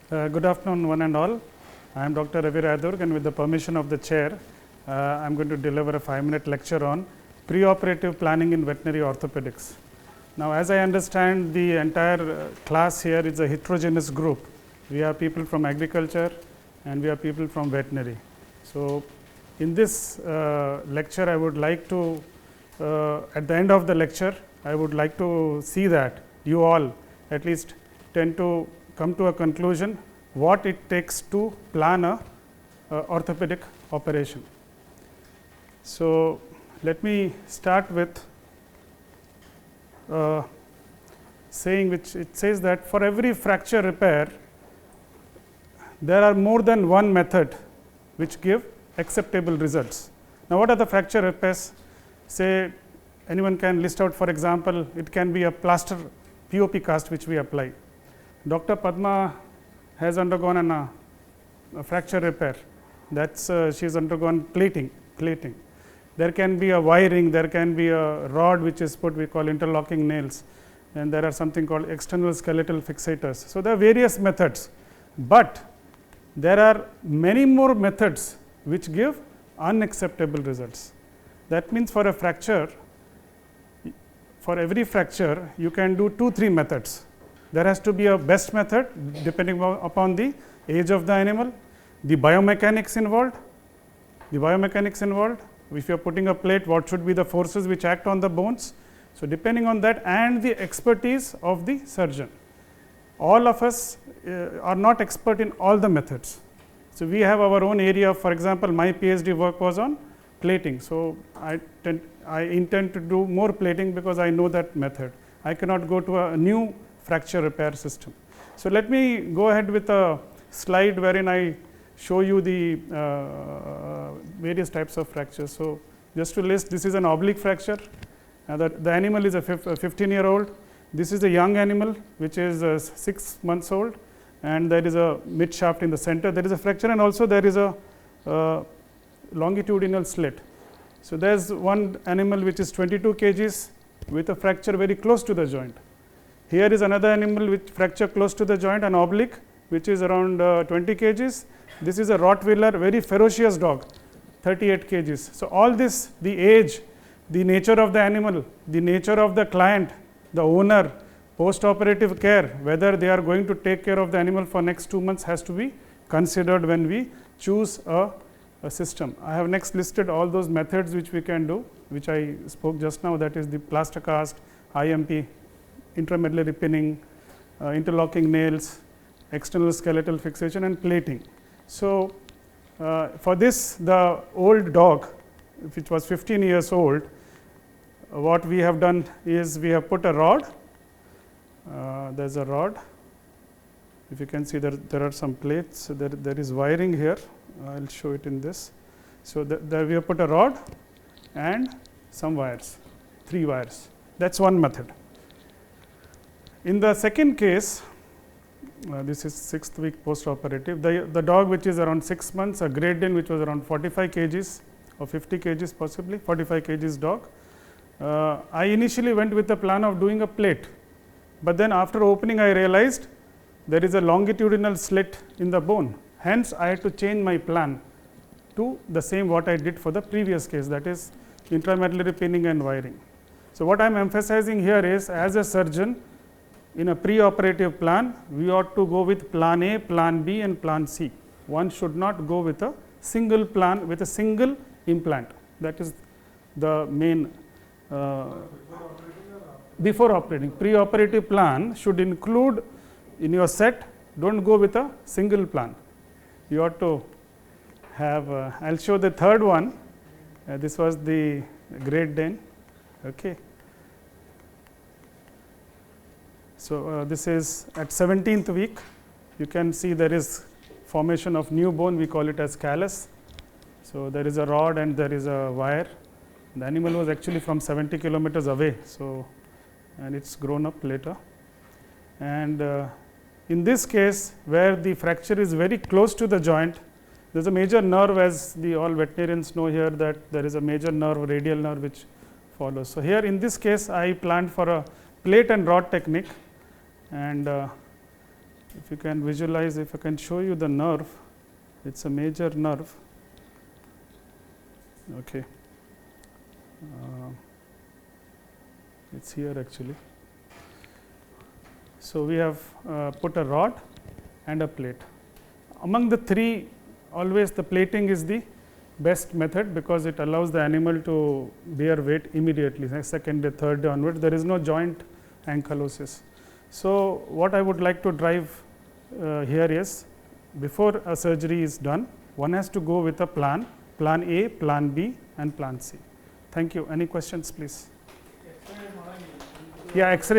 Good afternoon, one and all. I am Dr. Ravi Raidurg, and with the permission of the chair, I am going to deliver a 5-minute lecture on preoperative planning in veterinary orthopedics. Now, as I understand, the entire class here is a heterogeneous group. We have people from agriculture and we have people from veterinary. So, in this lecture, I would like to, at the end of the lecture, I would like to see that you all at least tend to come to a conclusion what it takes to plan a orthopedic operation. So, let me start with saying which it says that for every fracture repair, there are more than one method which give acceptable results. Now, what are the fracture repairs? Say anyone can list out, for example, it can be a plaster POP cast which we apply. Dr. Padma has undergone a fracture repair, that's she has undergone plating. There can be a wiring, there can be a rod which is put, we call interlocking nails, and there are something called external skeletal fixators. So, there are various methods, but there are many more methods which give unacceptable results. That means, for a fracture, for every fracture you can do 2-3 methods. There has to be a best method depending upon the age of the animal, the biomechanics involved. If you are putting a plate, what should be the forces which act on the bones? So, depending on that and the expertise of the surgeon. All of us are not expert in all the methods. So, we have our own area. For example, my PhD work was on plating. So, I intend to do more plating because I know that method. I cannot go to a new fracture repair system. So, let me go ahead with a slide wherein I show you the various types of fractures. So, just to list, this is an oblique fracture. The animal is a 15-year-old. This is a young animal which is 6 months old, and there is a mid shaft in the center. There is a fracture, and also there is a longitudinal slit. So, there is one animal which is 22 kgs with a fracture very close to the joint. Here is another animal with fracture close to the joint, an oblique, which is around 20 kgs. This is a Rottweiler, very ferocious dog, 38 kgs. So, all this, the age, the nature of the animal, the nature of the client, the owner, post-operative care, whether they are going to take care of the animal for next 2 months has to be considered when we choose a system. I have next listed all those methods which we can do, which I spoke just now, that is the plaster cast, IMP, intramedullary pinning, interlocking nails, external skeletal fixation, and plating. So, for this, the old dog which was 15 years old, what we have done is we have put a rod. There is a rod. If you can see, there are some plates. There is wiring here. I will show it in this. So, there we have put a rod and some wires, 3 wires. That is one method. In the second case, this is 6th week post-operative. The dog which is around 6 months, a Great Dane which was around 45 kgs or 50 kgs possibly, 45 kgs dog. I initially went with the plan of doing a plate, but then after opening I realized there is a longitudinal slit in the bone. Hence, I had to change my plan to the same what I did for the previous case, that is intramedullary pinning and wiring. So, what I am emphasizing here is, as a surgeon, in a pre-operative plan, we ought to go with plan A, plan B and plan C. One should not go with a single plan with a single implant. That is the main before operating. Pre-operative plan should include in your set, do not go with a single plan. You ought to have, I will show the third one. This was the Great Dane. Okay. So, this is at 17th week. You can see there is formation of new bone, we call it as callus. So, there is a rod and there is a wire. The animal was actually from 70 kilometers away. So, and it is grown up later. And in this case, where the fracture is very close to the joint, there is a major nerve, as the all veterinarians know here, that there is a major nerve, radial nerve, which follows. So, here in this case, I planned for a plate and rod technique, and If you can visualize, if I can show you the nerve, it's a major nerve. Okay, it's here actually. So we have put a rod and a plate. Among the three, always the plating is the best method because it allows the animal to bear weight immediately, second day, third day onwards. There is no joint ankylosis. So what I would like to drive here is, before a surgery is done, one has to go with a plan A, plan B and plan C. Thank you. Any questions, please? Yeah, X-ray.